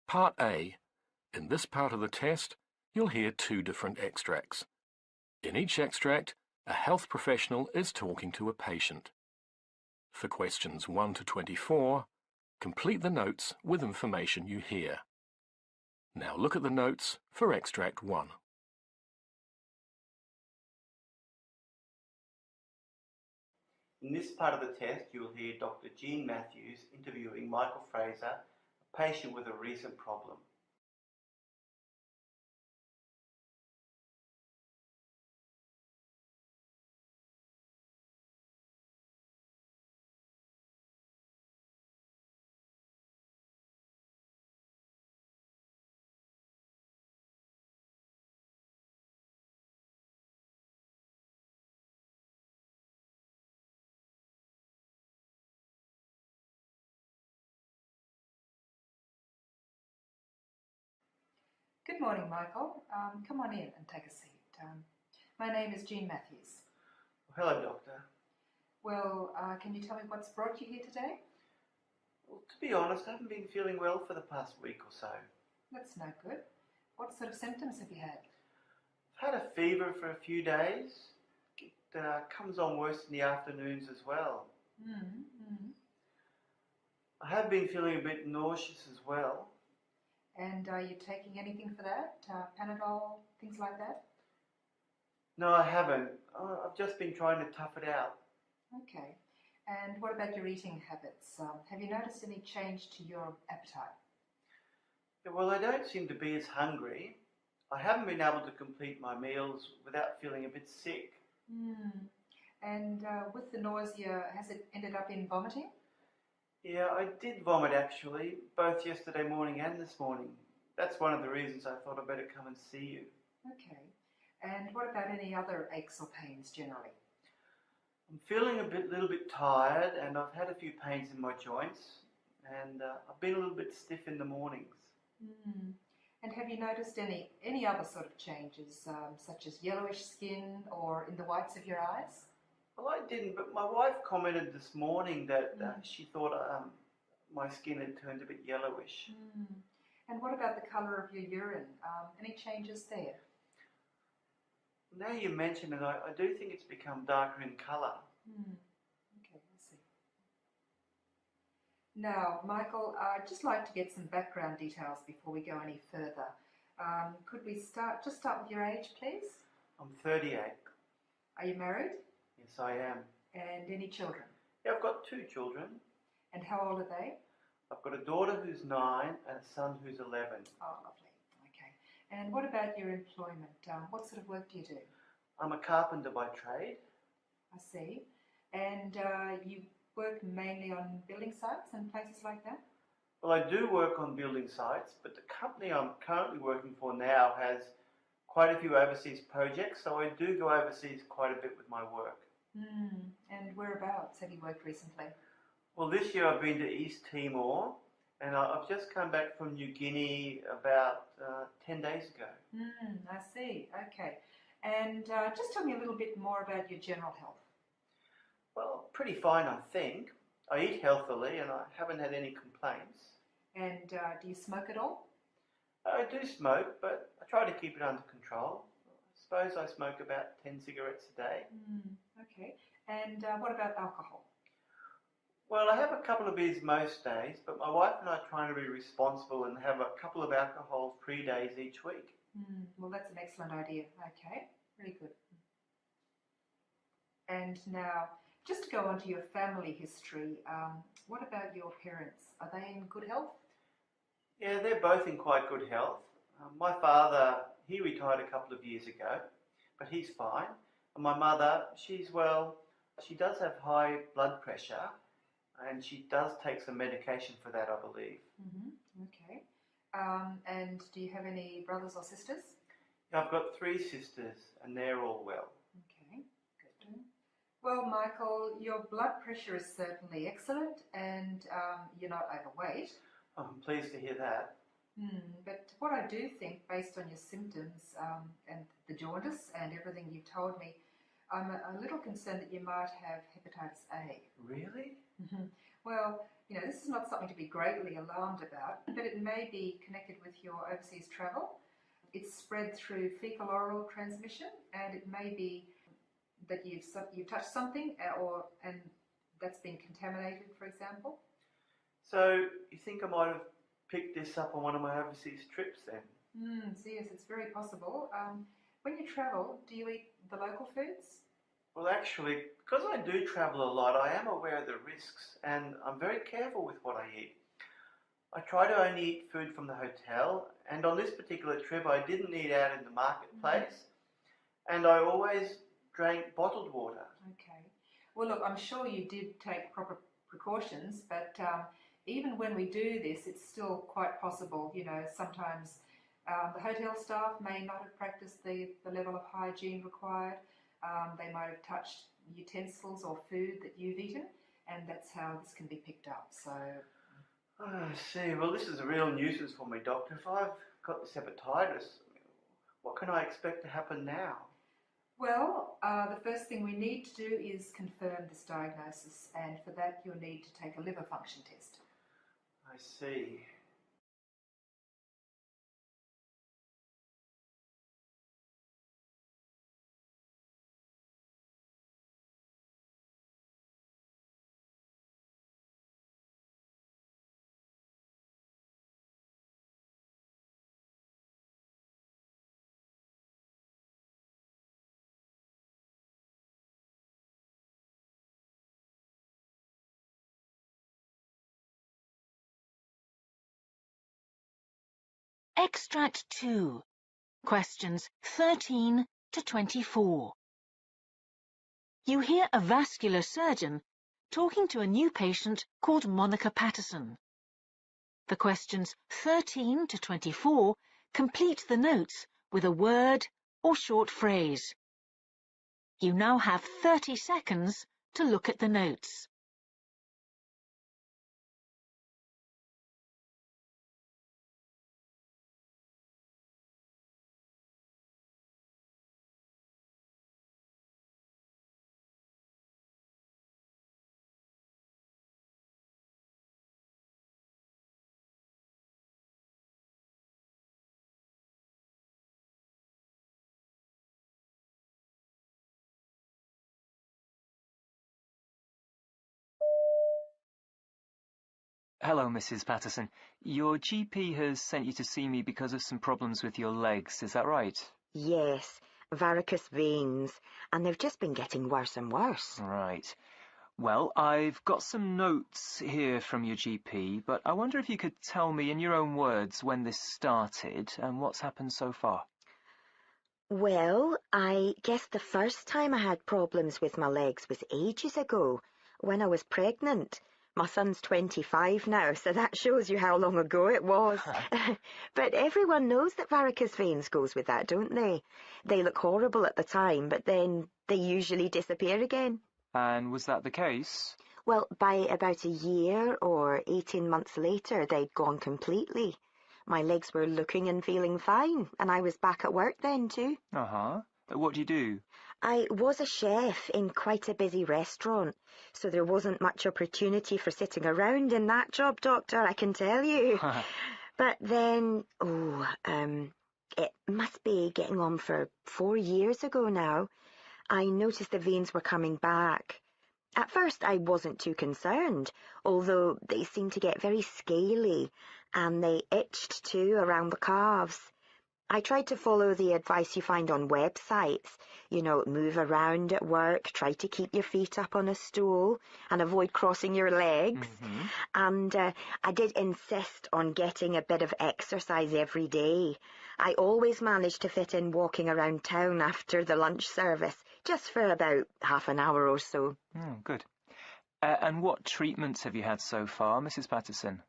Part A. In this part of the test, you'll hear two different extracts. In each extract, a health professional is talking to a patient. For questions 1 to 24, complete the notes with information you hear. Now look at the notes for extract 1. In this part of the test, you will hear Dr. Jean Matthews interviewing Michael Fraser, a patient with a recent problem. Good morning, Michael. Come on in and take a seat. My name is Jean Matthews. Hello, Doctor. Well, can you tell me what's brought you here today? Well, to be honest, I haven't been feeling well for the past week or so. That's no good. What sort of symptoms have you had? I've had a fever for a few days. It comes on worse in the afternoons as well. I have been feeling a bit nauseous as well. And are you taking anything for that? Panadol, things like that? No, I haven't. I've just been trying to tough it out. Okay. And what about your eating habits? Have you noticed any change to your appetite? Well, I don't seem to be as hungry. I haven't been able to complete my meals without feeling a bit sick. And with the nausea, has it ended up in vomiting? Yeah, I did vomit actually, both yesterday morning and this morning. That's one of the reasons I thought I'd better come and see you. Okay. And what about any other aches or pains generally? I'm feeling a little bit tired, and I've had a few pains in my joints, and I've been a little bit stiff in the mornings. And have you noticed any other sort of changes, such as yellowish skin or in the whites of your eyes? Well, I didn't, but my wife commented this morning that she thought my skin had turned a bit yellowish. And what about the colour of your urine? Any changes there? Now you mention it, I do think it's become darker in colour. Okay, I see. Now, Michael, I'd just like to get some background details before we go any further. Could we start with your age, please? I'm 38. Are you married? Yes, I am. And any children? Yeah, I've got 2 children. And how old are they? I've got a daughter who's 9 and a son who's 11. Oh, lovely. Okay. And what about your employment? What sort of work do you do? I'm a carpenter by trade. I see. And you work mainly on building sites and places like that? Well, I do work on building sites, but the company I'm currently working for now has quite a few overseas projects, so I do go overseas quite a bit with my work. And whereabouts have you worked recently? Well, this year I've been to East Timor, and I've just come back from New Guinea about 10 days ago. I see. Okay. And just tell me a little bit more about your general health. Well, pretty fine, I think. I eat healthily, and I haven't had any complaints. And do you smoke at all? I do smoke, but I try to keep it under control. I suppose I smoke about 10 cigarettes a day. Okay. And what about alcohol? Well, I have a couple of beers most days, but my wife and I are trying to be responsible and have a couple of alcohol-free days each week. Well, that's an excellent idea. Okay, very good. And now, just to go on to your family history, what about your parents? Are they in good health? Yeah, they're both in quite good health. My father, he retired a couple of years ago, but he's fine. And my mother, she's well. She does have high blood pressure, and she does take some medication for that, I believe. Okay. And do you have any brothers or sisters? I've got 3 sisters, and they're all well. Okay, good. Well, Michael, your blood pressure is certainly excellent, and you're not overweight. I'm pleased to hear that. But what I do think, based on your symptoms and the jaundice and everything you've told me, I'm a little concerned that you might have hepatitis A. Really? Well, this is not something to be greatly alarmed about, but it may be connected with your overseas travel. It's spread through fecal-oral transmission, and it may be that you've touched something and that's been contaminated, for example. So you think I might have picked this up on one of my overseas trips then? Yes, it's very possible. When you travel, do you eat the local foods? Well, actually, because I do travel a lot, I am aware of the risks and I'm very careful with what I eat. I try to only eat food from the hotel, and on this particular trip I didn't eat out in the marketplace, and I always drank bottled water. Okay. Well, look, I'm sure you did take proper precautions, but even when we do this, it's still quite possible. Sometimes the hotel staff may not have practiced the level of hygiene required. They might have touched utensils or food that you've eaten, and that's how this can be picked up. So. I see. Well, this is a real nuisance for me, Doctor. If I've got this hepatitis, what can I expect to happen now? Well, the first thing we need to do is confirm this diagnosis, and for that you'll need to take a liver function test. I see. Extract 2. Questions 13 to 24. You hear a vascular surgeon talking to a new patient called Monica Patterson. For questions 13 to 24, complete the notes with a word or short phrase. You now have 30 seconds to look at the notes. Hello, Mrs. Patterson. Your GP has sent you to see me because of some problems with your legs, is that right? Yes, varicose veins, and they've just been getting worse and worse. Right. Well, I've got some notes here from your GP, but I wonder if you could tell me in your own words when this started and what's happened so far. Well, I guess the first time I had problems with my legs was ages ago, when I was pregnant. My son's 25 now, so that shows you how long ago it was. But everyone knows that varicose veins goes with that, don't they? They look horrible at the time, but then they usually disappear again. And was that the case? Well, by about a year or 18 months later, they'd gone completely. My legs were looking and feeling fine, and I was back at work then too. Uh-huh. What do you do? I was a chef in quite a busy restaurant, so there wasn't much opportunity for sitting around in that job, Doctor, I can tell you. But then, it must be getting on for 4 years ago now, I noticed the veins were coming back. At first I wasn't too concerned, although they seemed to get very scaly, and they itched too around the calves. I tried to follow the advice you find on websites, move around at work, try to keep your feet up on a stool, and avoid crossing your legs. Mm-hmm. And I did insist on getting a bit of exercise every day. I always managed to fit in walking around town after the lunch service, just for about half an hour or so. Oh, good. And what treatments have you had so far, Mrs. Patterson?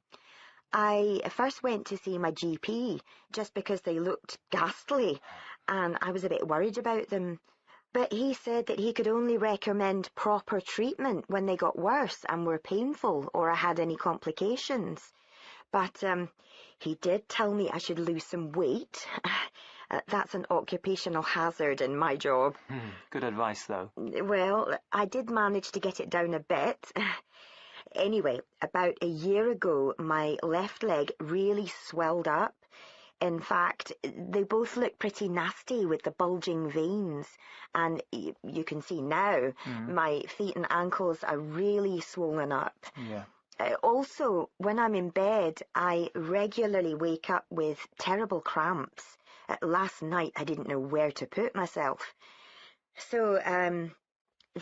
I first went to see my GP just because they looked ghastly, and I was a bit worried about them. But he said that he could only recommend proper treatment when they got worse and were painful or I had any complications. But he did tell me I should lose some weight. That's an occupational hazard in my job. Good advice, though. Well, I did manage to get it down a bit. Anyway, about a year ago, my left leg really swelled up. In fact, they both look pretty nasty with the bulging veins. And you can see now, my feet and ankles are really swollen up. Yeah. Also, when I'm in bed, I regularly wake up with terrible cramps. Last night, I didn't know where to put myself. So,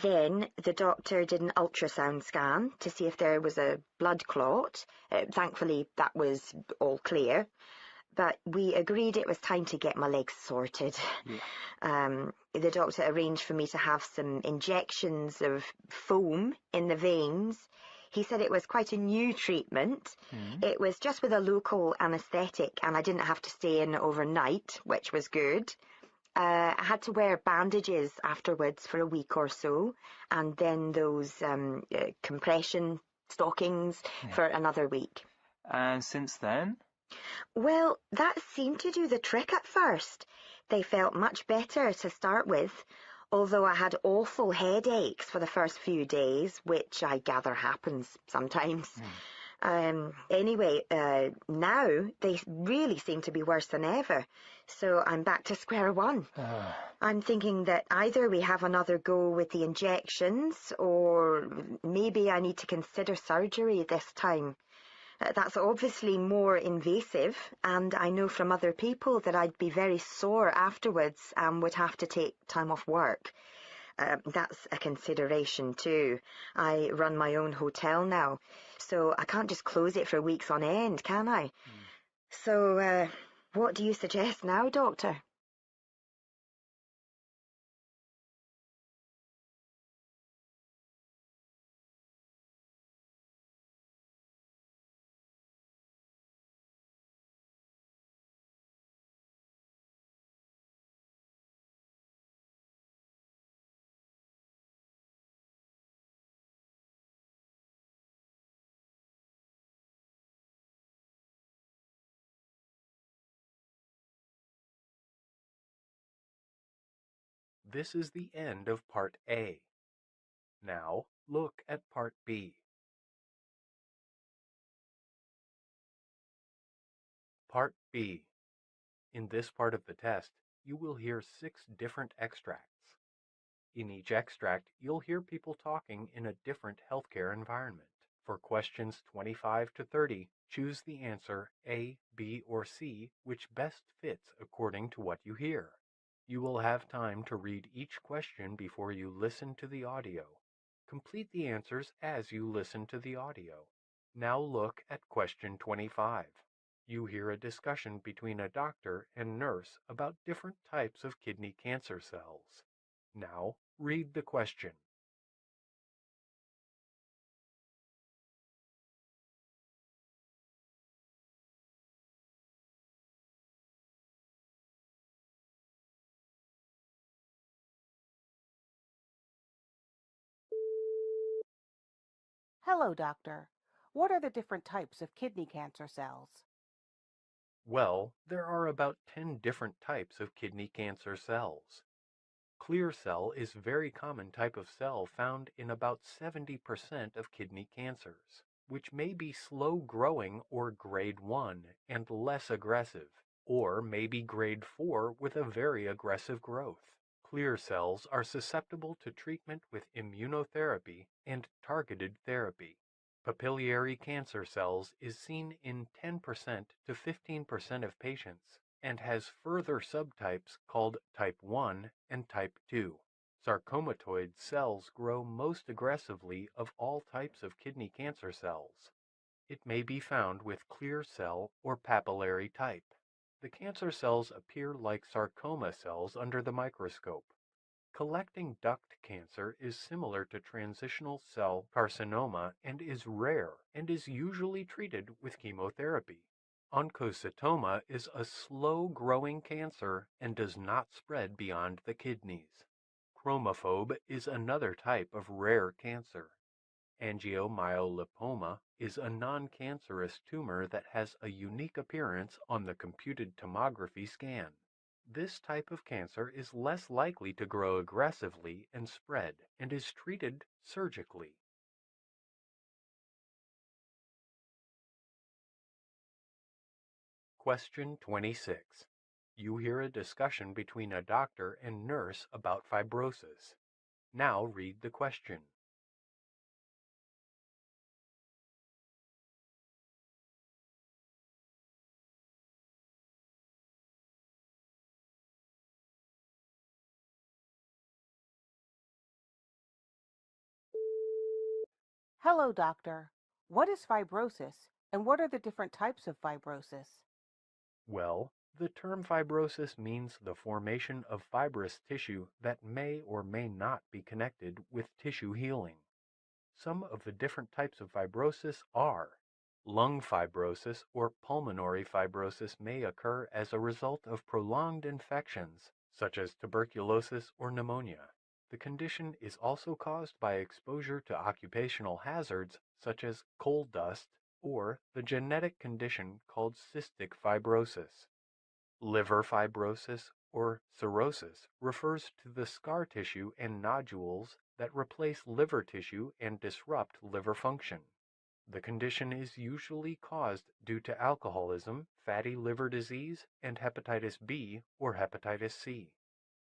then the doctor did an ultrasound scan to see if there was a blood clot. Thankfully, that was all clear. But we agreed it was time to get my legs sorted. Yeah. The doctor arranged for me to have some injections of foam in the veins. He said it was quite a new treatment. It was just with a local anaesthetic, and I didn't have to stay in overnight, which was good. I had to wear bandages afterwards for a week or so, and then those compression stockings for another week. And since then? Well, that seemed to do the trick at first. They felt much better to start with, although I had awful headaches for the first few days, which I gather happens sometimes. Anyway, now they really seem to be worse than ever, so I'm back to square one. I'm thinking that either we have another go with the injections, or maybe I need to consider surgery this time. That's obviously more invasive, and I know from other people that I'd be very sore afterwards and would have to take time off work. That's a consideration too. I run my own hotel now, so I can't just close it for weeks on end, can I? So, what do you suggest now, Doctor? This is the end of Part A. Now look at Part B. Part B. In this part of the test, you will hear 6 different extracts. In each extract, you'll hear people talking in a different healthcare environment. For questions 25 to 30, choose the answer A, B, or C, which best fits according to what you hear. You will have time to read each question before you listen to the audio. Complete the answers as you listen to the audio. Now look at question 25. You hear a discussion between a doctor and nurse about different types of kidney cancer cells. Now read the question. Hello, doctor. What are the different types of kidney cancer cells? Well, there are about 10 different types of kidney cancer cells. Clear cell is a very common type of cell found in about 70% of kidney cancers, which may be slow growing or grade 1 and less aggressive, or may be grade 4 with a very aggressive growth. Clear cells are susceptible to treatment with immunotherapy and targeted therapy. Papillary cancer cells is seen in 10% to 15% of patients and has further subtypes called type 1 and type 2. Sarcomatoid cells grow most aggressively of all types of kidney cancer cells. It may be found with clear cell or papillary type. The cancer cells appear like sarcoma cells under the microscope. Collecting duct cancer is similar to transitional cell carcinoma and is rare and is usually treated with chemotherapy. Oncocytoma is a slow-growing cancer and does not spread beyond the kidneys. Chromophobe is another type of rare cancer. Angiomyolipoma is a non-cancerous tumor that has a unique appearance on the computed tomography scan. This type of cancer is less likely to grow aggressively and spread, and is treated surgically. Question 26. You hear a discussion between a doctor and nurse about fibrosis. Now read the question. Hello, doctor. What is fibrosis, and what are the different types of fibrosis? Well, the term fibrosis means the formation of fibrous tissue that may or may not be connected with tissue healing. Some of the different types of fibrosis are lung fibrosis or pulmonary fibrosis may occur as a result of prolonged infections, such as tuberculosis or pneumonia. The condition is also caused by exposure to occupational hazards such as coal dust or the genetic condition called cystic fibrosis. Liver fibrosis or cirrhosis refers to the scar tissue and nodules that replace liver tissue and disrupt liver function. The condition is usually caused due to alcoholism, fatty liver disease, and hepatitis B or hepatitis C.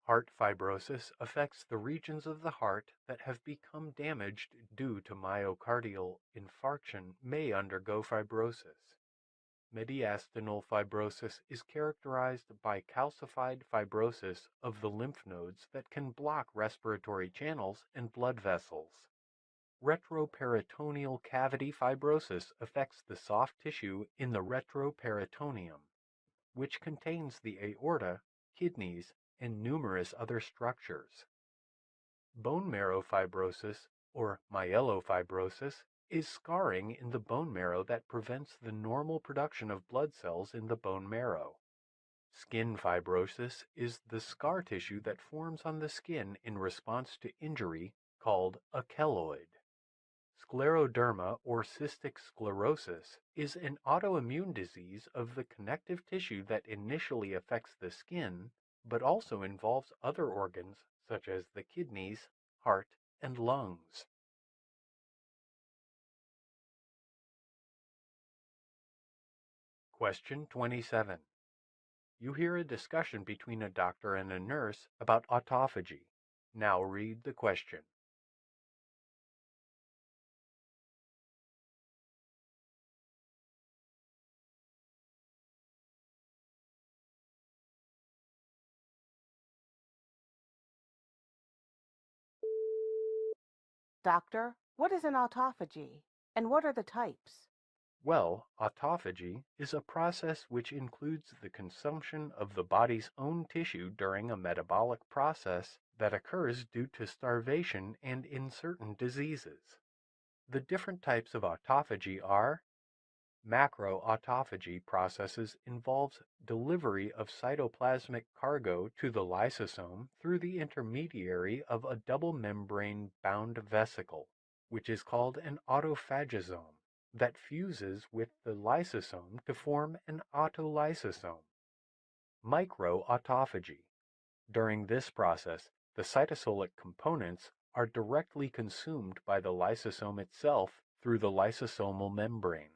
Heart fibrosis affects the regions of the heart that have become damaged due to myocardial infarction may undergo fibrosis. Mediastinal fibrosis is characterized by calcified fibrosis of the lymph nodes that can block respiratory channels and blood vessels. Retroperitoneal cavity fibrosis affects the soft tissue in the retroperitoneum, which contains the aorta, kidneys, and numerous other structures. Bone marrow fibrosis, or myelofibrosis, is scarring in the bone marrow that prevents the normal production of blood cells in the bone marrow. Skin fibrosis is the scar tissue that forms on the skin in response to injury, called a keloid. Scleroderma or cystic sclerosis is an autoimmune disease of the connective tissue that initially affects the skin, but also involves other organs such as the kidneys, heart, and lungs. Question 27. You hear a discussion between a doctor and a nurse about autophagy. Now read the question. Doctor, what is an autophagy, and what are the types? Well, autophagy is a process which includes the consumption of the body's own tissue during a metabolic process that occurs due to starvation and in certain diseases. The different types of autophagy are macroautophagy processes involves delivery of cytoplasmic cargo to the lysosome through the intermediary of a double membrane bound vesicle, which is called an autophagosome, that fuses with the lysosome to form an autolysosome. Microautophagy. During this process, the cytosolic components are directly consumed by the lysosome itself through the lysosomal membrane.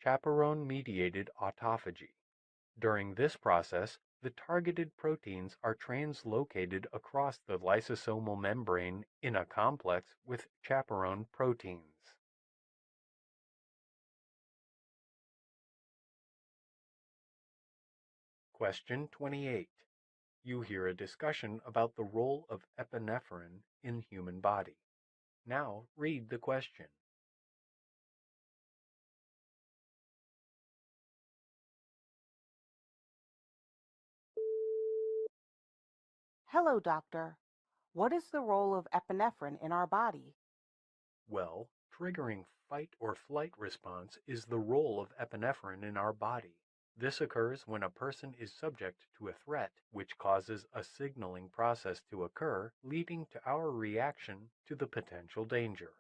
Chaperone-mediated autophagy. During this process, the targeted proteins are translocated across the lysosomal membrane in a complex with chaperone proteins. Question 28. You hear a discussion about the role of epinephrine in human body. Now read the question. Hello, doctor. What is the role of epinephrine in our body? Well, triggering fight or flight response is the role of epinephrine in our body. This occurs when a person is subject to a threat, which causes a signaling process to occur, leading to our reaction to the potential danger.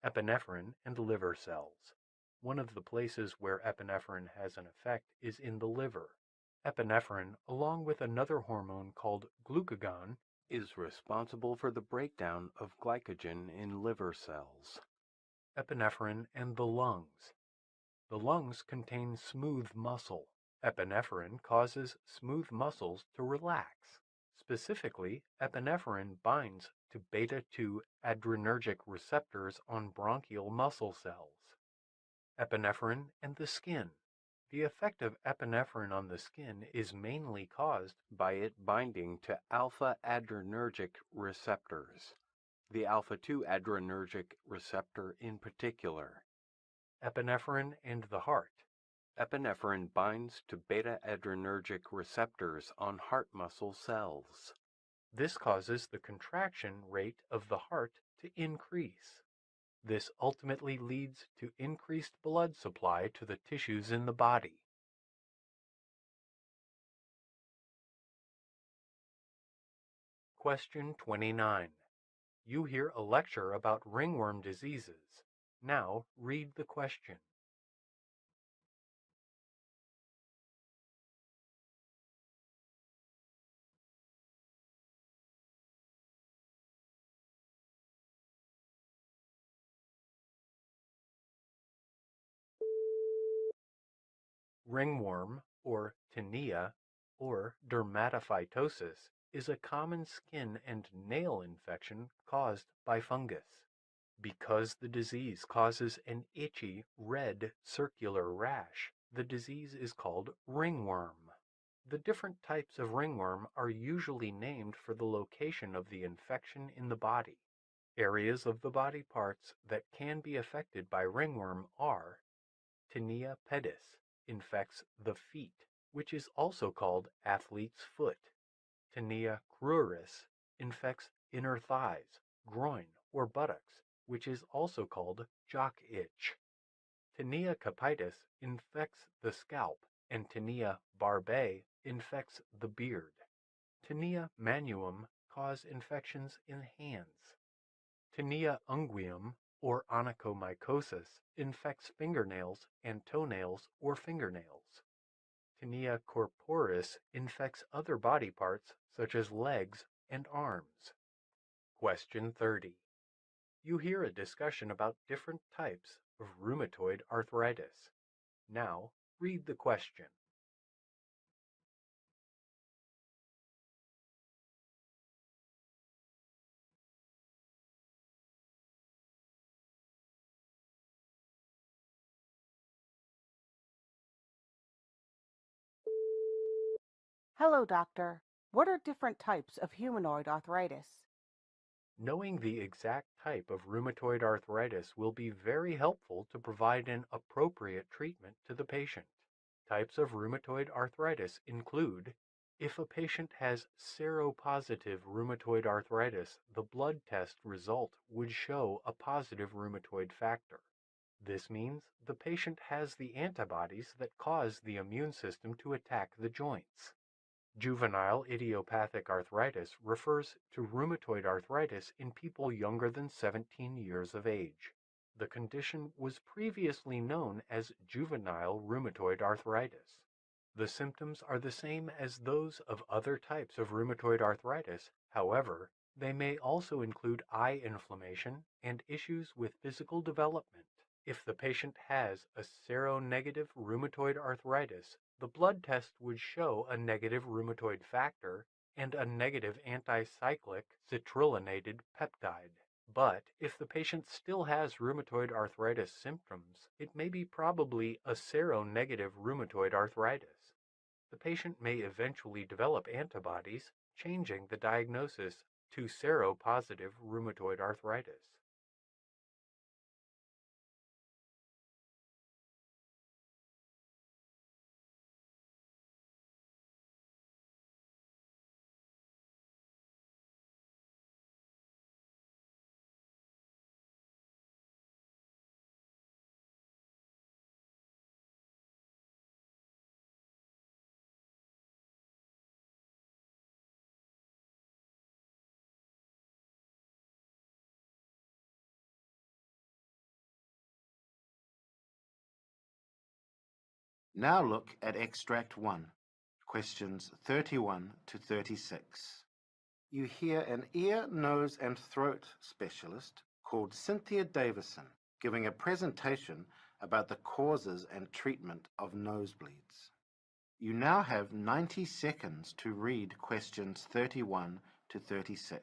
Epinephrine and liver cells. One of the places where epinephrine has an effect is in the liver. Epinephrine, along with another hormone called glucagon, is responsible for the breakdown of glycogen in liver cells. Epinephrine and the lungs. The lungs contain smooth muscle. Epinephrine causes smooth muscles to relax. Specifically, epinephrine binds to beta-2 adrenergic receptors on bronchial muscle cells. Epinephrine and the skin. The effect of epinephrine on the skin is mainly caused by it binding to alpha-adrenergic receptors, the alpha-2 adrenergic receptor in particular. Epinephrine and the heart. Epinephrine binds to beta-adrenergic receptors on heart muscle cells. This causes the contraction rate of the heart to increase. This ultimately leads to increased blood supply to the tissues in the body. Question 29. You hear a lecture about ringworm diseases. Now read the question. Ringworm, or tinea, or dermatophytosis, is a common skin and nail infection caused by fungus. Because the disease causes an itchy, red, circular rash, the disease is called ringworm. The different types of ringworm are usually named for the location of the infection in the body. Areas of the body parts that can be affected by ringworm are tinea pedis, infects the feet, which is also called athlete's foot. Tinea cruris infects inner thighs, groin, or buttocks, which is also called jock itch. Tinea capitis infects the scalp, and Tinea barbae infects the beard. Tinea manuum cause infections in hands. Tinea unguium, or onychomycosis, infects fingernails and toenails or fingernails. Tinea corporis infects other body parts such as legs and arms. Question 30. You hear a discussion about different types of rheumatoid arthritis. Now read the question. Hello, doctor. What are different types of humanoid arthritis? Knowing the exact type of rheumatoid arthritis will be very helpful to provide an appropriate treatment to the patient. Types of rheumatoid arthritis include: if a patient has seropositive rheumatoid arthritis, the blood test result would show a positive rheumatoid factor. This means the patient has the antibodies that cause the immune system to attack the joints. Juvenile idiopathic arthritis refers to rheumatoid arthritis in people younger than 17 years of age. The condition was previously known as juvenile rheumatoid arthritis. The symptoms are the same as those of other types of rheumatoid arthritis. However, they may also include eye inflammation and issues with physical development. If the patient has a seronegative rheumatoid arthritis, the blood test would show a negative rheumatoid factor and a negative anticyclic citrullinated peptide. But if the patient still has rheumatoid arthritis symptoms, it may be probably a seronegative rheumatoid arthritis. The patient may eventually develop antibodies, changing the diagnosis to seropositive rheumatoid arthritis. Now look at Extract 1, questions 31 to 36. You hear an ear, nose and throat specialist called Cynthia Davison giving a presentation about the causes and treatment of nosebleeds. You now have 90 seconds to read questions 31 to 36.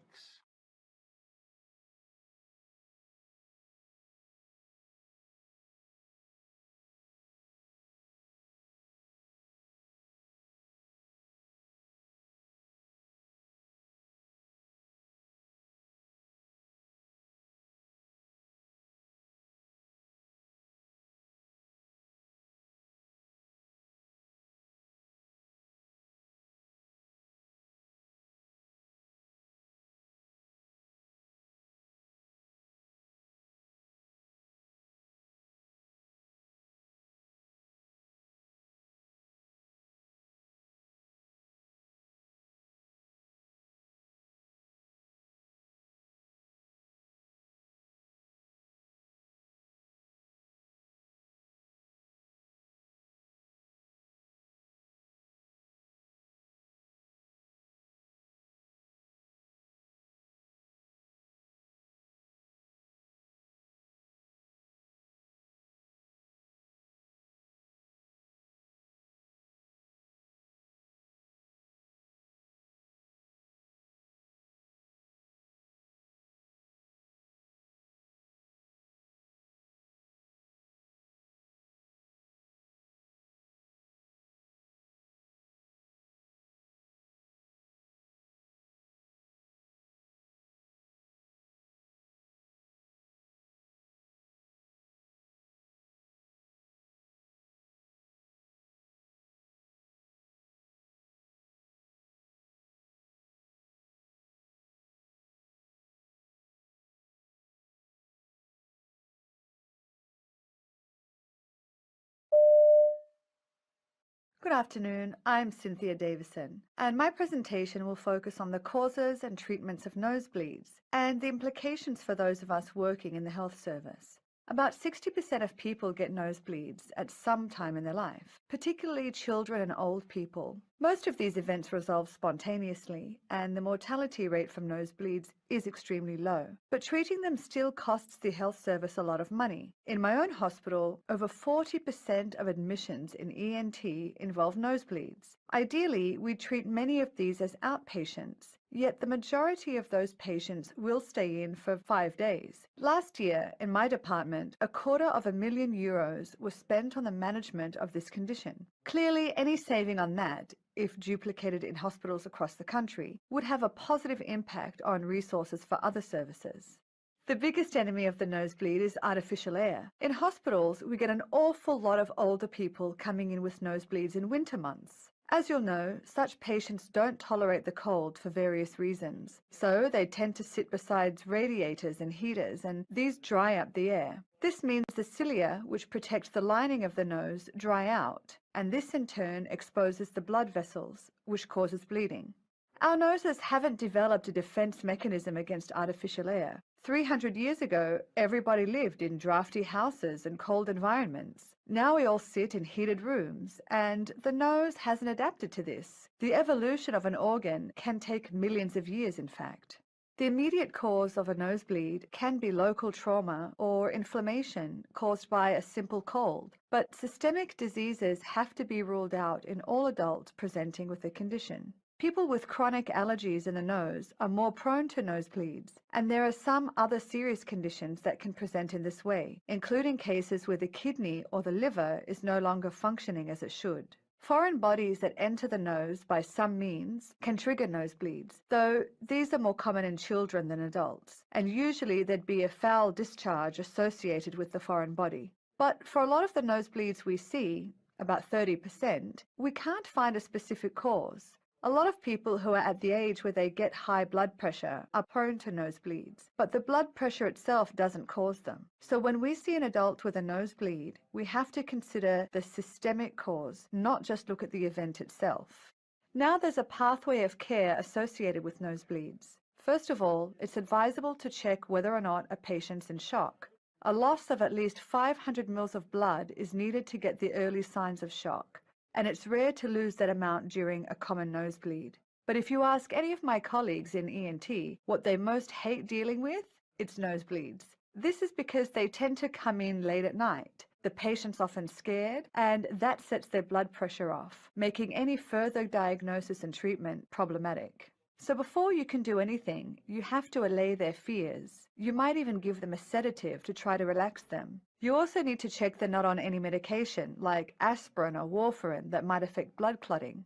Good afternoon, I'm Cynthia Davison, and my presentation will focus on the causes and treatments of nosebleeds and the implications for those of us working in the health service. About 60% of people get nosebleeds at some time in their life, particularly children and old people. Most of these events resolve spontaneously, and the mortality rate from nosebleeds is extremely low. But treating them still costs the health service a lot of money. In my own hospital, over 40% of admissions in ENT involve nosebleeds. Ideally, we treat many of these as outpatients, yet the majority of those patients will stay in for 5 days. Last year, in my department, €250,000 was spent on the management of this condition. Clearly, any saving on that, if duplicated in hospitals across the country, would have a positive impact on resources for other services. The biggest enemy of the nosebleed is artificial air. In hospitals, we get an awful lot of older people coming in with nosebleeds in winter months. As you'll know, such patients don't tolerate the cold for various reasons, so they tend to sit beside radiators and heaters, and these dry up the air. This means the cilia, which protect the lining of the nose, dry out, and this in turn exposes the blood vessels, which causes bleeding. Our noses haven't developed a defense mechanism against artificial air. 300 years ago, everybody lived in drafty houses and cold environments. Now we all sit in heated rooms, and the nose hasn't adapted to this. The evolution of an organ can take millions of years, in fact. The immediate cause of a nosebleed can be local trauma or inflammation caused by a simple cold, but systemic diseases have to be ruled out in all adults presenting with the condition. People with chronic allergies in the nose are more prone to nosebleeds, and there are some other serious conditions that can present in this way, including cases where the kidney or the liver is no longer functioning as it should. Foreign bodies that enter the nose by some means can trigger nosebleeds, though these are more common in children than adults, and usually there'd be a foul discharge associated with the foreign body. But for a lot of the nosebleeds we see, about 30%, we can't find a specific cause. A lot of people who are at the age where they get high blood pressure are prone to nosebleeds, but the blood pressure itself doesn't cause them. So when we see an adult with a nosebleed, we have to consider the systemic cause, not just look at the event itself. Now there's a pathway of care associated with nosebleeds. First of all, it's advisable to check whether or not a patient's in shock. A loss of at least 500 ml of blood is needed to get the early signs of shock, and it's rare to lose that amount during a common nosebleed. But if you ask any of my colleagues in ENT what they most hate dealing with, it's nosebleeds. This is because they tend to come in late at night. The patient's often scared, and that sets their blood pressure off, making any further diagnosis and treatment problematic. So before you can do anything, you have to allay their fears. You might even give them a sedative to try to relax them. You also need to check they're not on any medication, like aspirin or warfarin, that might affect blood clotting.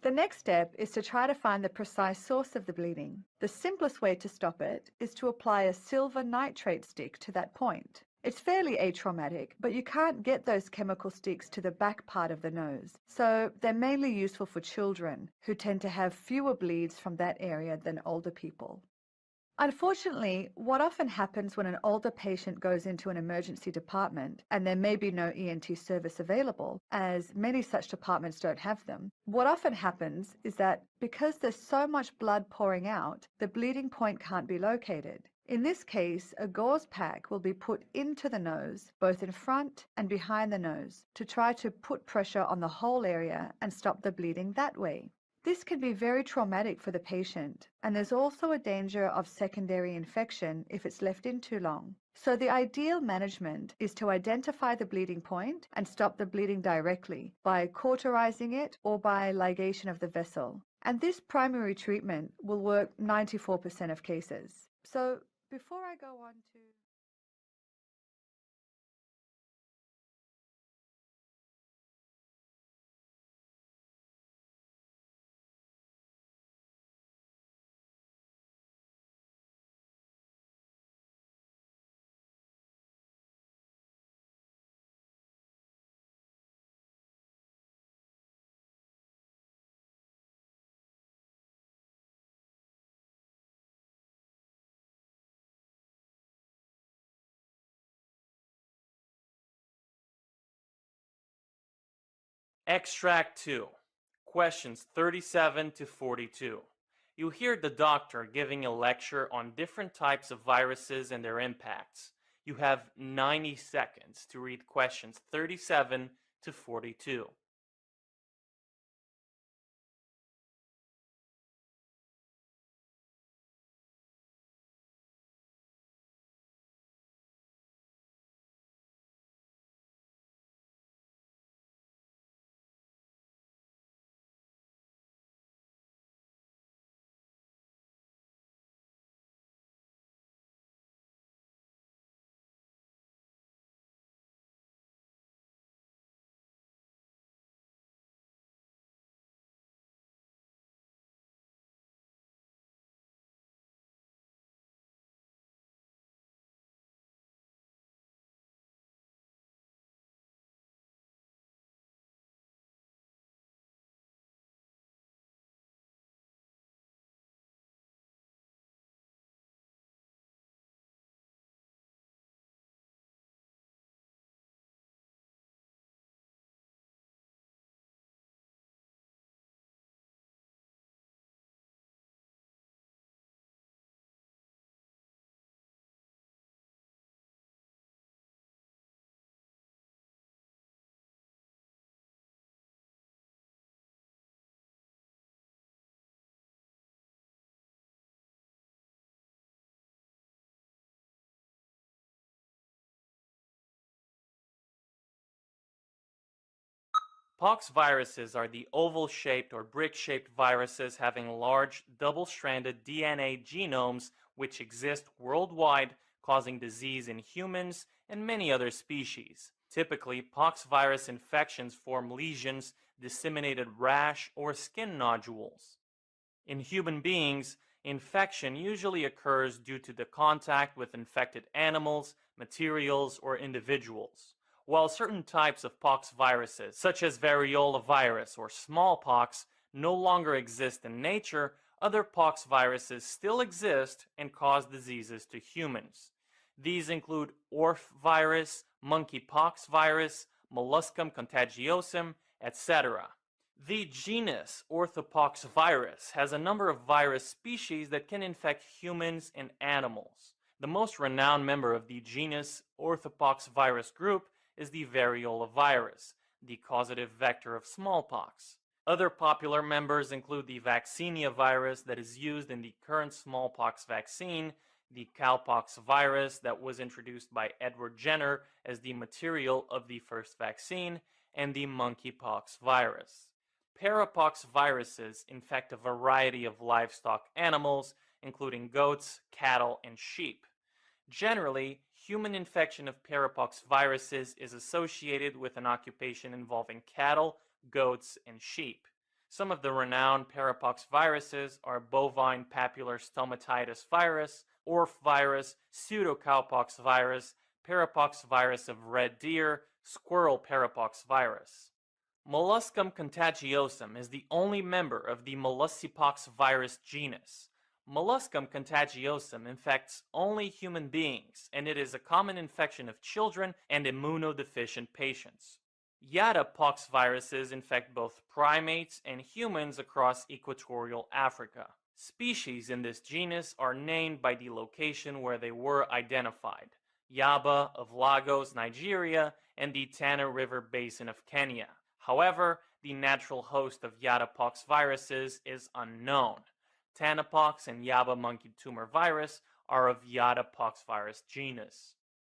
The next step is to try to find the precise source of the bleeding. The simplest way to stop it is to apply a silver nitrate stick to that point. It's fairly atraumatic, but you can't get those chemical sticks to the back part of the nose, so they're mainly useful for children, who tend to have fewer bleeds from that area than older people. Unfortunately, what often happens when an older patient goes into an emergency department and there may be no ENT service available, as many such departments don't have them, what often happens is that because there's so much blood pouring out, the bleeding point can't be located. In this case, a gauze pack will be put into the nose, both in front and behind the nose, to try to put pressure on the whole area and stop the bleeding that way. This can be very traumatic for the patient, and there's also a danger of secondary infection if it's left in too long. So the ideal management is to identify the bleeding point and stop the bleeding directly by cauterizing it or by ligation of the vessel. And this primary treatment will work 94% of cases. So before I go on to... Extract 2. Questions 37 to 42. You hear the doctor giving a lecture on different types of viruses and their impacts. You have 90 seconds to read questions 37 to 42. Pox viruses are the oval-shaped or brick-shaped viruses having large double-stranded DNA genomes which exist worldwide, causing disease in humans and many other species. Typically, poxvirus infections form lesions, disseminated rash, or skin nodules. In human beings, infection usually occurs due to the contact with infected animals, materials, or individuals. While certain types of pox viruses, such as variola virus or smallpox, no longer exist in nature, other pox viruses still exist and cause diseases to humans. These include orf virus, monkeypox virus, molluscum contagiosum, etc. The genus Orthopoxvirus has a number of virus species that can infect humans and animals. The most renowned member of the genus Orthopoxvirus group is the variola virus, the causative vector of smallpox. Other popular members include the vaccinia virus that is used in the current smallpox vaccine the cowpox virus that was introduced by Edward Jenner as the material of the first vaccine, and the monkeypox virus. Parapox viruses infect a variety of livestock animals, including goats, cattle, and sheep. Generally, human infection of parapox viruses is associated with an occupation involving cattle, goats, and sheep. Some of the renowned parapox viruses are bovine papular stomatitis virus, orf virus, pseudocowpox virus, parapox virus of red deer, squirrel parapox virus. Molluscum contagiosum is the only member of the Molluscipox virus genus. Molluscum contagiosum infects only human beings, and it is a common infection of children and immunodeficient patients. Yada pox viruses infect both primates and humans across equatorial Africa. Species in this genus are named by the location where they were identified: Yaba of Lagos, Nigeria, and the Tana River Basin of Kenya. However, the natural host of Yada pox viruses is unknown. Tanapox and Yaba monkey tumor virus are of Yada pox virus genus.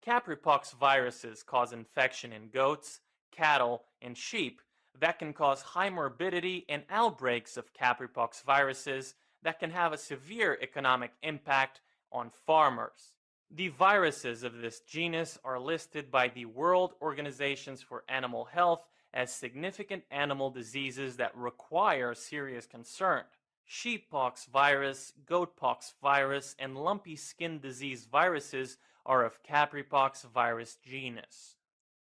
Capripox viruses cause infection in goats, cattle, and sheep that can cause high morbidity and outbreaks of capripox viruses that can have a severe economic impact on farmers. The viruses of this genus are listed by the World Organizations for Animal Health as significant animal diseases that require serious concern. Sheeppox virus, goatpox virus, and lumpy skin disease viruses are of Capripox virus genus.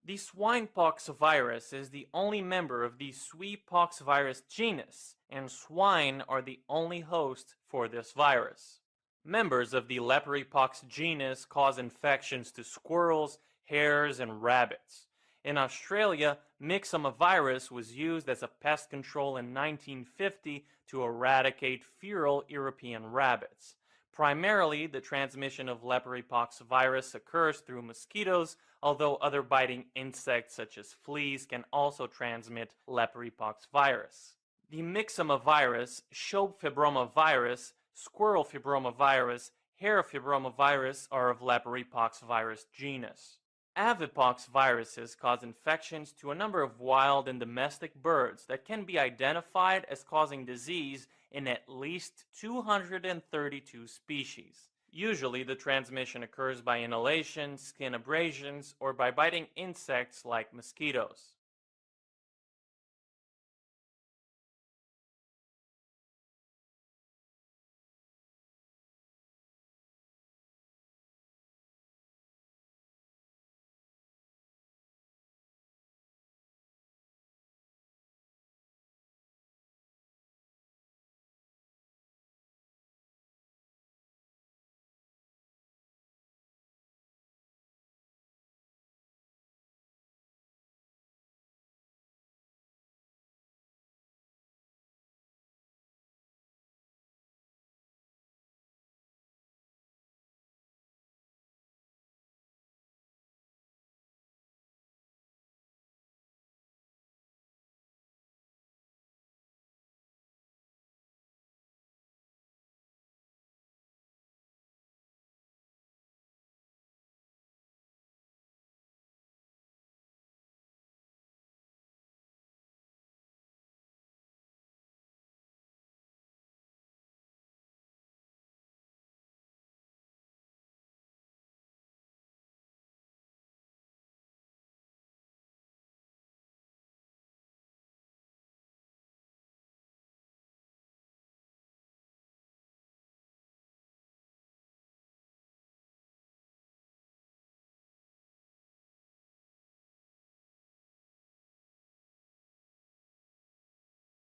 The swinepox virus is the only member of the Sweepox virus genus, and swine are the only host for this virus. Members of the Leporypox genus cause infections to squirrels, hares, and rabbits. In Australia, Myxoma virus was used as a pest control in 1950 to eradicate feral European rabbits. Primarily, the transmission of Leporypox virus occurs through mosquitoes, although other biting insects such as fleas can also transmit Leporypox virus. The Myxoma virus, Shope fibroma virus, squirrel fibroma virus, hare fibroma virus are of Leporypox virus genus. Avipox viruses cause infections to a number of wild and domestic birds that can be identified as causing disease in at least 232 species. Usually the transmission occurs by inhalation, skin abrasions, or by biting insects like mosquitoes.